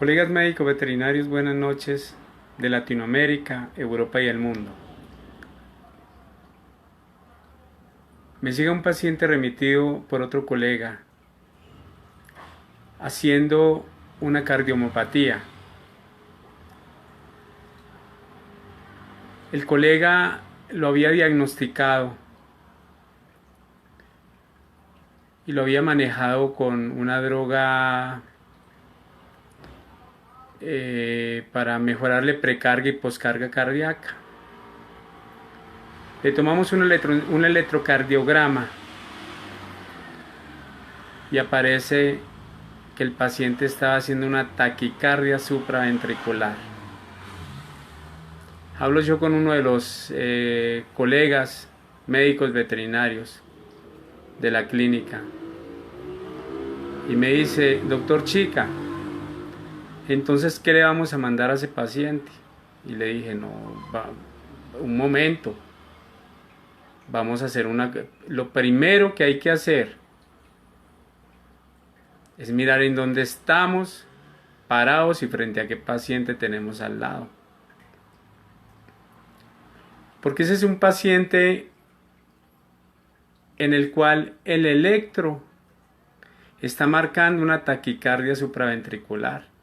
Colegas médicos veterinarios, buenas noches de Latinoamérica, Europa y el mundo. Me llega un paciente remitido por otro colega haciendo una cardiomiopatía. El colega lo había diagnosticado y lo había manejado con una droga para mejorarle precarga y poscarga cardíaca. Le tomamos un electrocardiograma y aparece que el paciente estaba haciendo una taquicardia supraventricular. Hablo yo con uno de los colegas médicos veterinarios de la clínica y me dice: doctor Chica, entonces ¿qué le vamos a mandar a ese paciente? Y le dije: no, un momento, vamos a hacer lo primero que hay que hacer es mirar en dónde estamos parados y frente a qué paciente tenemos al lado, porque ese es un paciente en el cual el electro está marcando una taquicardia supraventricular.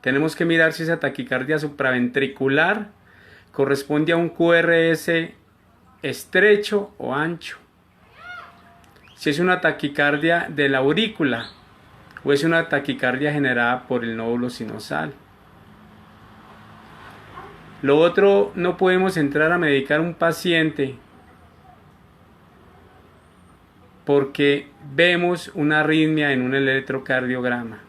Tenemos que mirar si esa taquicardia supraventricular corresponde a un QRS estrecho o ancho, si es una taquicardia de la aurícula o es una taquicardia generada por el nódulo sinosal. Lo otro, no podemos entrar a medicar a un paciente porque vemos una arritmia en un electrocardiograma.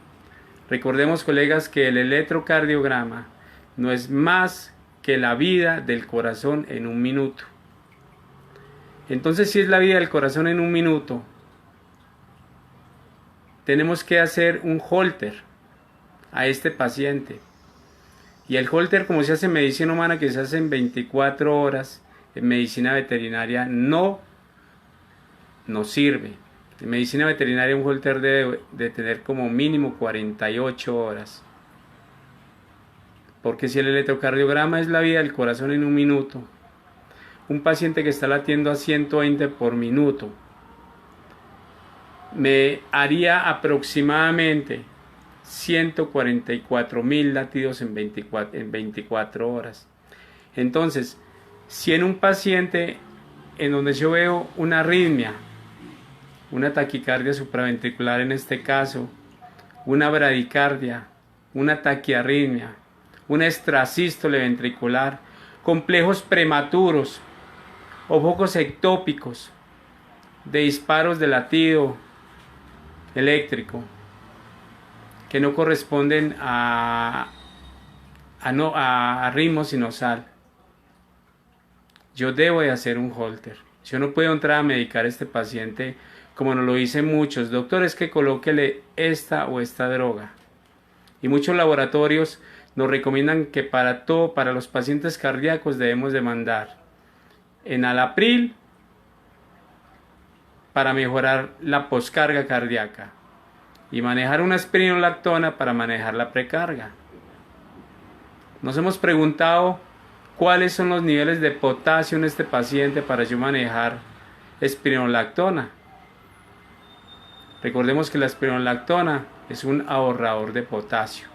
Recordemos, colegas, que el electrocardiograma no es más que la vida del corazón en un minuto. Entonces, si es la vida del corazón en un minuto, tenemos que hacer un holter a este paciente. Y el holter, como se hace en medicina humana, que se hace en 24 horas, en medicina veterinaria no nos sirve. En medicina veterinaria un holter debe de tener como mínimo 48 horas. Porque si el electrocardiograma es la vida del corazón en un minuto, un paciente que está latiendo a 120 por minuto me haría aproximadamente 144.000 latidos en 24 horas. Entonces, si en un paciente en donde yo veo una arritmia, una taquicardia supraventricular en este caso, una bradicardia, una taquiarritmia, una extrasístole ventricular, complejos prematuros o focos ectópicos de disparos de latido eléctrico que no corresponden a ritmo sinusal, yo debo de hacer un holter. Yo no puedo entrar a medicar a este paciente como nos lo dicen muchos: doctor, es que colóquele esta o esta droga. Y muchos laboratorios nos recomiendan que para los pacientes cardíacos debemos de mandar enalapril para mejorar la poscarga cardíaca y manejar una espironolactona para manejar la precarga. Nos hemos preguntado cuáles son los niveles de potasio en este paciente para yo manejar espironolactona. Recordemos que la espironolactona es un ahorrador de potasio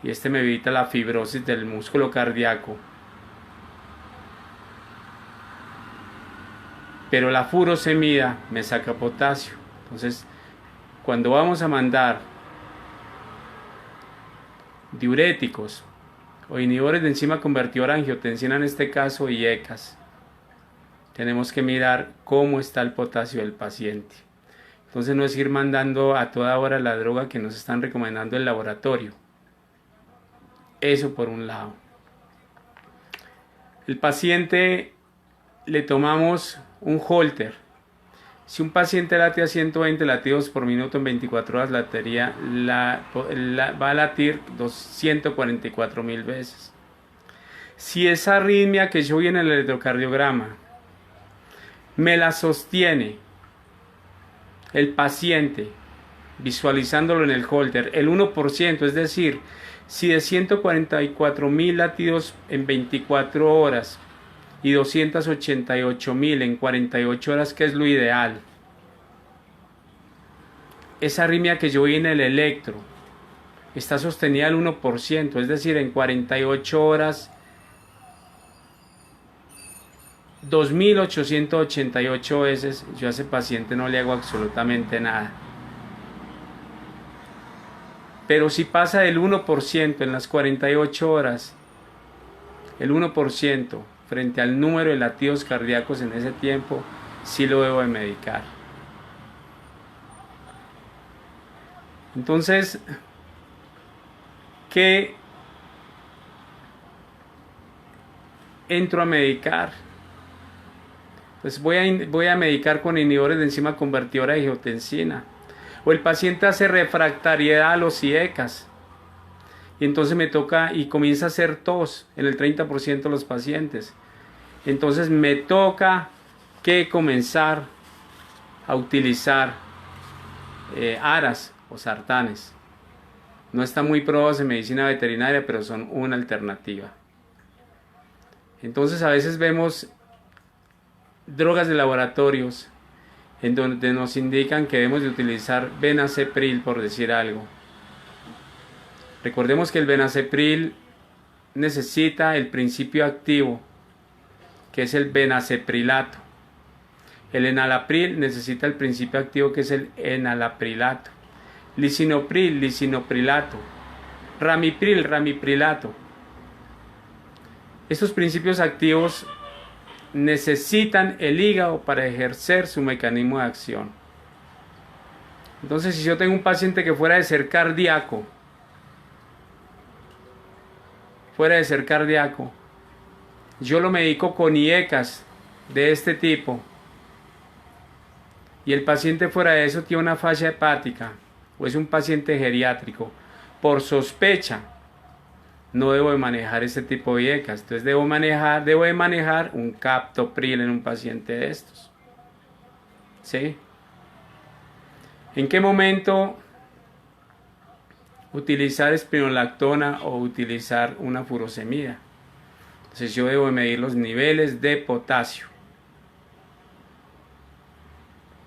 y este me evita la fibrosis del músculo cardíaco. Pero la furosemida me saca potasio. Entonces, cuando vamos a mandar diuréticos o inhibidores de enzima convertidora de angiotensina, en este caso IECAS, tenemos que mirar cómo está el potasio del paciente. Entonces, no es ir mandando a toda hora la droga que nos están recomendando el laboratorio. Eso por un lado. El paciente le tomamos un holter. Si un paciente late a 120 latidos por minuto en 24 horas, va a latir 244.000 veces. Si esa arritmia que yo vi en el electrocardiograma me la sostiene el paciente visualizándolo en el holter, el 1%, es decir, si de 144.000 latidos en 24 horas y 288.000 en 48 horas, que es lo ideal, esa arritmia que yo vi en el electro está sostenida al 1%, es decir, en 48 horas 2.888 veces, yo a ese paciente no le hago absolutamente nada. Pero si pasa del 1% en las 48 horas, el 1% frente al número de latidos cardíacos en ese tiempo, sí lo debo de medicar. Entonces, ¿qué entro a medicar? Pues voy a medicar con inhibidores de enzima convertidora de angiotensina. O el paciente hace refractariedad a los IECAS. Y entonces me toca y comienza a hacer tos en el 30% de los pacientes. Entonces me toca que comenzar a utilizar ARAs o sartanes. No están muy probados en medicina veterinaria, pero son una alternativa. Entonces a veces vemos drogas de laboratorios en donde nos indican que debemos de utilizar benacepril, por decir algo. Recordemos que el benacepril necesita el principio activo, que es el benaceprilato. El enalapril necesita el principio activo, que es el enalaprilato. Lisinopril, lisinoprilato. Ramipril, ramiprilato. Estos principios activos necesitan el hígado para ejercer su mecanismo de acción. Entonces, si yo tengo un paciente que fuera de ser cardíaco, yo lo medico con IECAS de este tipo, y el paciente fuera de eso tiene una falla hepática, o es un paciente geriátrico, por sospecha, no debo de manejar este tipo de IECAS. Entonces debo de manejar un captopril en un paciente de estos. ¿Sí? ¿En qué momento utilizar espironolactona o utilizar una furosemida? Entonces yo debo de medir los niveles de potasio.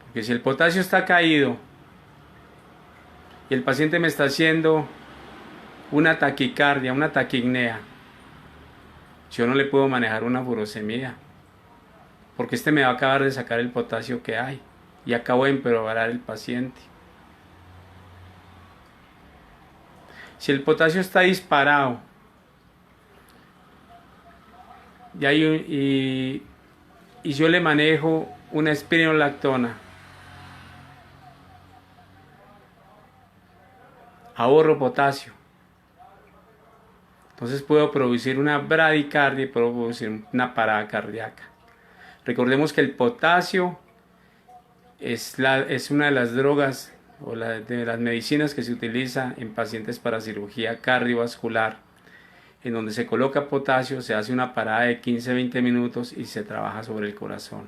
Porque si el potasio está caído y el paciente me está haciendo una taquicardia, una taquipnea, yo no le puedo manejar una furosemida, porque este me va a acabar de sacar el potasio que hay y acabo de empeorar el paciente. Si el potasio está disparado y yo le manejo una espironolactona, ahorro potasio. Entonces puedo producir una bradicardia y puedo producir una parada cardíaca. Recordemos que el potasio es una de las drogas o de las medicinas que se utiliza en pacientes para cirugía cardiovascular, en donde se coloca potasio, se hace una parada de 15-20 minutos y se trabaja sobre el corazón.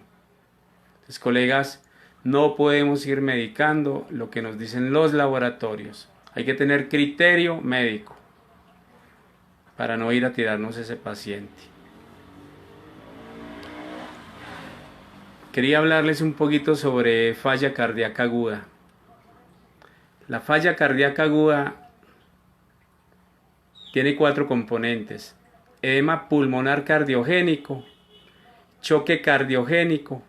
Entonces, colegas, no podemos ir medicando lo que nos dicen los laboratorios. Hay que tener criterio médico para no ir a tirarnos ese paciente. Quería hablarles un poquito sobre falla cardíaca aguda. La falla cardíaca aguda tiene 4 componentes: edema pulmonar cardiogénico, choque cardiogénico,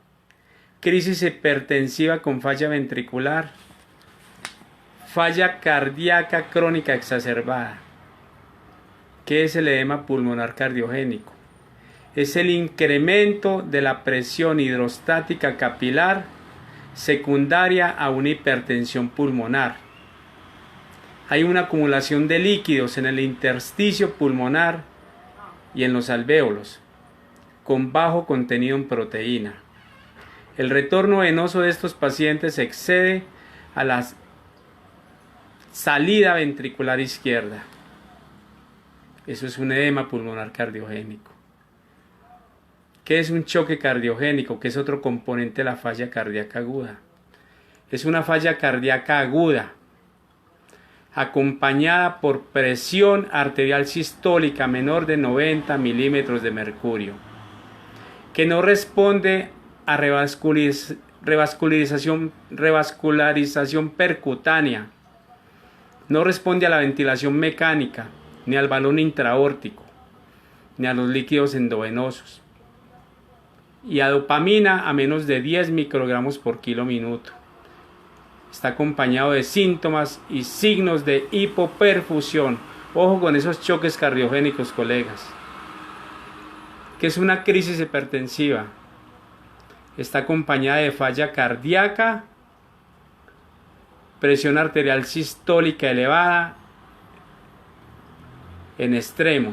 crisis hipertensiva con falla ventricular, falla cardíaca crónica exacerbada. ¿Qué es el edema pulmonar cardiogénico? Es el incremento de la presión hidrostática capilar secundaria a una hipertensión pulmonar. Hay una acumulación de líquidos en el intersticio pulmonar y en los alvéolos, con bajo contenido en proteína. El retorno venoso de estos pacientes excede a la salida ventricular izquierda. Eso es un edema pulmonar cardiogénico. ¿Qué es un choque cardiogénico? Que es otro componente de la falla cardíaca aguda. Es una falla cardíaca aguda, acompañada por presión arterial sistólica menor de 90 milímetros de mercurio, que no responde a revascularización percutánea, no responde a la ventilación mecánica, ni al balón intraórtico, ni a los líquidos endovenosos, y a dopamina a menos de 10 microgramos por kilo minuto. Está acompañado de síntomas y signos de hipoperfusión. Ojo con esos choques cardiogénicos, colegas. ¿Qué es una crisis hipertensiva? Está acompañada de falla cardíaca, presión arterial sistólica elevada en extremo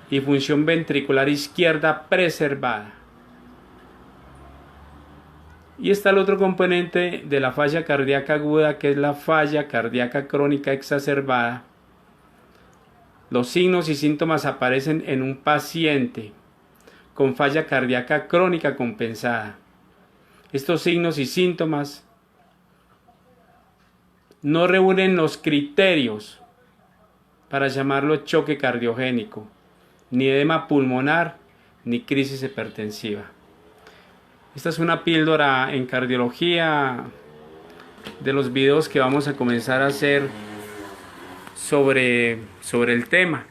y función ventricular izquierda preservada. Y está el otro componente de la falla cardíaca aguda, que es la falla cardíaca crónica exacerbada. Los signos y síntomas aparecen en un paciente con falla cardíaca crónica compensada. Estos signos y síntomas no reúnen los criterios para llamarlo choque cardiogénico, ni edema pulmonar, ni crisis hipertensiva. Esta es una píldora en cardiología de los videos que vamos a comenzar a hacer sobre el tema.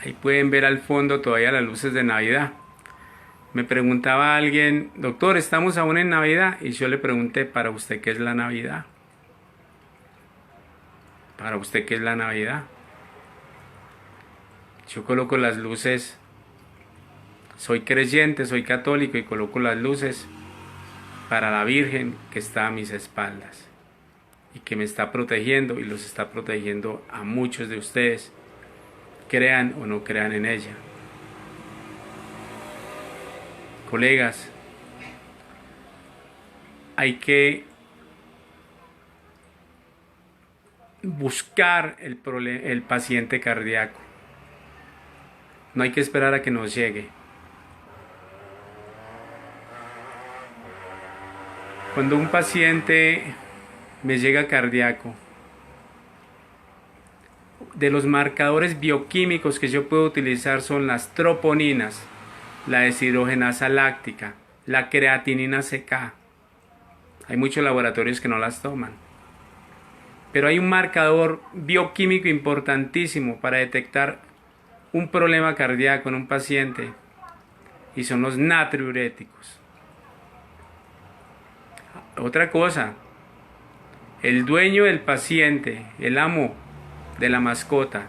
Ahí pueden ver al fondo todavía las luces de Navidad. Me preguntaba alguien, doctor, ¿estamos aún en Navidad? Y yo le pregunté, ¿para usted qué es la Navidad? ¿Para usted qué es la Navidad? Yo coloco las luces. Soy creyente, soy católico y coloco las luces para la Virgen que está a mis espaldas y que me está protegiendo y los está protegiendo a muchos de ustedes, crean o no crean en ella. Colegas, hay que buscar el paciente cardíaco. No hay que esperar a que nos llegue. Cuando un paciente me llega cardíaco, de los marcadores bioquímicos que yo puedo utilizar son las troponinas, la deshidrogenasa láctica, la creatinina CK. Hay muchos laboratorios que no las toman. Pero hay un marcador bioquímico importantísimo para detectar un problema cardíaco en un paciente y son los natriuréticos. Otra cosa, el dueño del paciente, el amo de la mascota,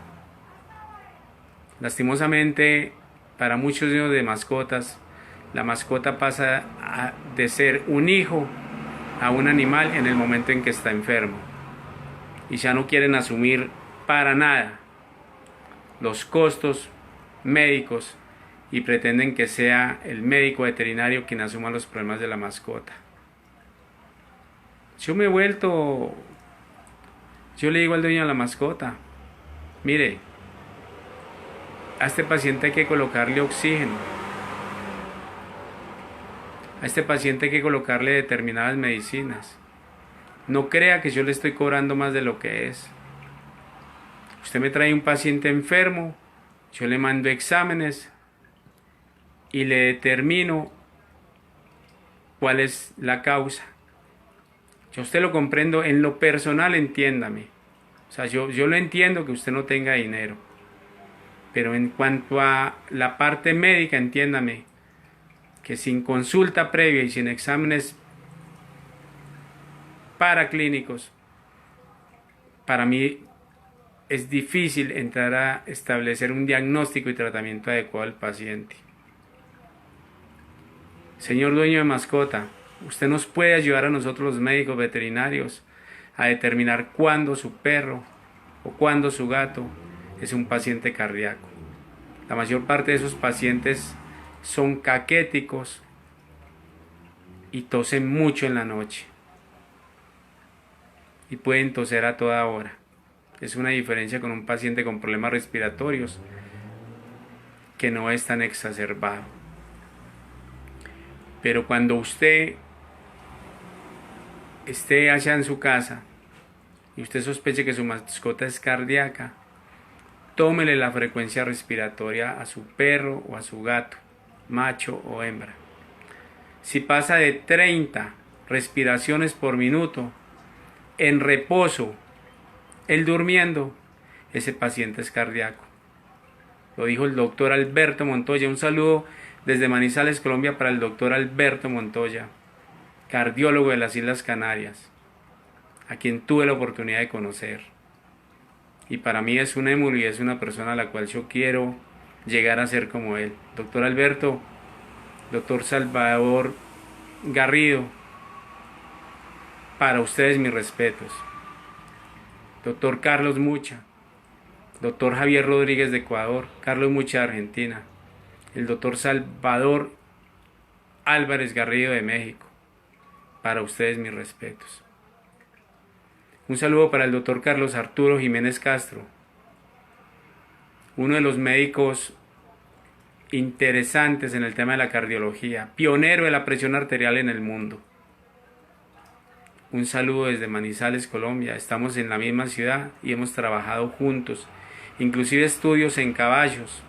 lastimosamente para muchos dueños de mascotas, la mascota pasa de ser un hijo a un animal en el momento en que está enfermo y ya no quieren asumir para nada los costos médicos y pretenden que sea el médico veterinario quien asuma los problemas de la mascota. Yo le digo al dueño de la mascota, mire, a este paciente hay que colocarle oxígeno, a este paciente hay que colocarle determinadas medicinas. No crea que yo le estoy cobrando más de lo que es. Usted me trae un paciente enfermo, yo le mando exámenes y le determino cuál es la causa. Yo usted lo comprendo en lo personal, entiéndame. O sea, yo lo entiendo que usted no tenga dinero. Pero en cuanto a la parte médica, entiéndame que sin consulta previa y sin exámenes paraclínicos, para mí es difícil entrar a establecer un diagnóstico y tratamiento adecuado al paciente. Señor dueño de mascota, usted nos puede ayudar a nosotros los médicos veterinarios a determinar cuándo su perro o cuándo su gato es un paciente cardíaco. La mayor parte de esos pacientes son caquéticos y tosen mucho en la noche y pueden toser a toda hora. Es una diferencia con un paciente con problemas respiratorios que no es tan exacerbado. Pero cuando usted esté allá en su casa y usted sospeche que su mascota es cardíaca, tómele la frecuencia respiratoria a su perro o a su gato, macho o hembra. Si pasa de 30 respiraciones por minuto, en reposo, él durmiendo, ese paciente es cardíaco. Lo dijo el doctor Alberto Montoya. Un saludo desde Manizales, Colombia, para el doctor Alberto Montoya, cardiólogo de las Islas Canarias, a quien tuve la oportunidad de conocer. Y para mí es un émulo y es una persona a la cual yo quiero llegar a ser como él. Doctor Alberto, doctor Salvador Garrido, para ustedes mis respetos. Doctor Carlos Mucha, doctor Javier Rodríguez de Ecuador, Carlos Mucha de Argentina, el doctor Salvador Álvarez Garrido de México, para ustedes mis respetos. Un saludo para el doctor Carlos Arturo Jiménez Castro, uno de los médicos interesantes en el tema de la cardiología, pionero de la presión arterial en el mundo. Un saludo desde Manizales, Colombia. Estamos en la misma ciudad y hemos trabajado juntos, inclusive estudios en caballos,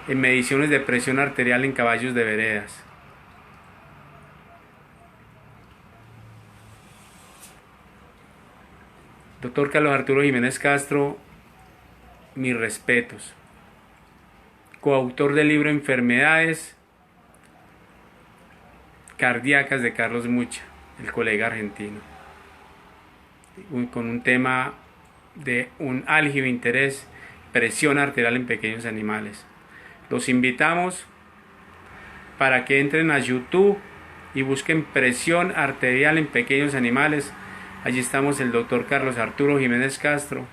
en mediciones de presión arterial en caballos de veredas. Doctor Carlos Arturo Jiménez Castro, mis respetos. Coautor del libro Enfermedades Cardíacas de Carlos Mucha, el colega argentino, con un tema de un álgido interés, presión arterial en pequeños animales. Los invitamos para que entren a YouTube y busquen presión arterial en pequeños animales. Allí estamos el doctor Carlos Arturo Jiménez Castro,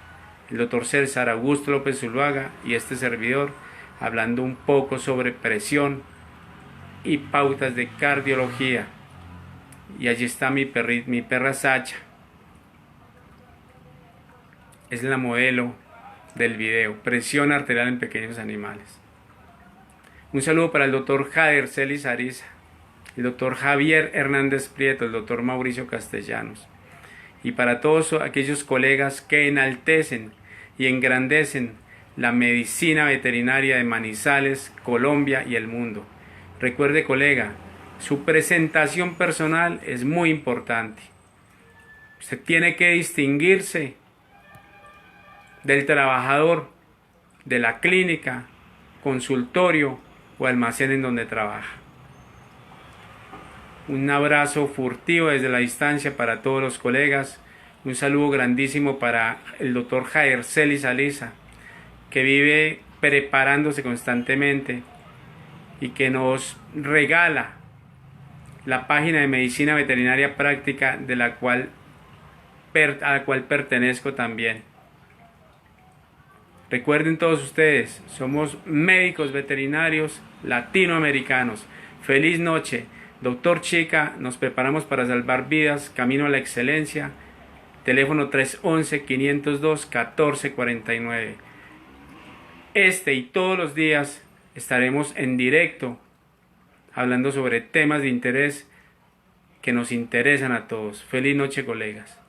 el doctor César Augusto López Zuluaga y este servidor, hablando un poco sobre presión y pautas de cardiología. Y allí está mi perra Sacha. Es la modelo del video, presión arterial en pequeños animales. Un saludo para el doctor Jader Celis Ariza, el doctor Javier Hernández Prieto, el doctor Mauricio Castellanos, y para todos aquellos colegas que enaltecen y engrandecen la medicina veterinaria de Manizales, Colombia y el mundo. Recuerde, colega, su presentación personal es muy importante. Usted tiene que distinguirse del trabajador de la clínica, consultorio o almacén en donde trabaja. Un abrazo furtivo desde la distancia para todos los colegas. Un saludo grandísimo para el doctor Jair Celis Aliza, que vive preparándose constantemente y que nos regala la página de Medicina Veterinaria Práctica a la cual pertenezco también. Recuerden todos ustedes, somos médicos veterinarios latinoamericanos. Feliz noche. Doctor Chica, nos preparamos para salvar vidas, camino a la excelencia. Teléfono 311-502-1449. Este y todos los días estaremos en directo hablando sobre temas de interés que nos interesan a todos. Feliz noche, colegas.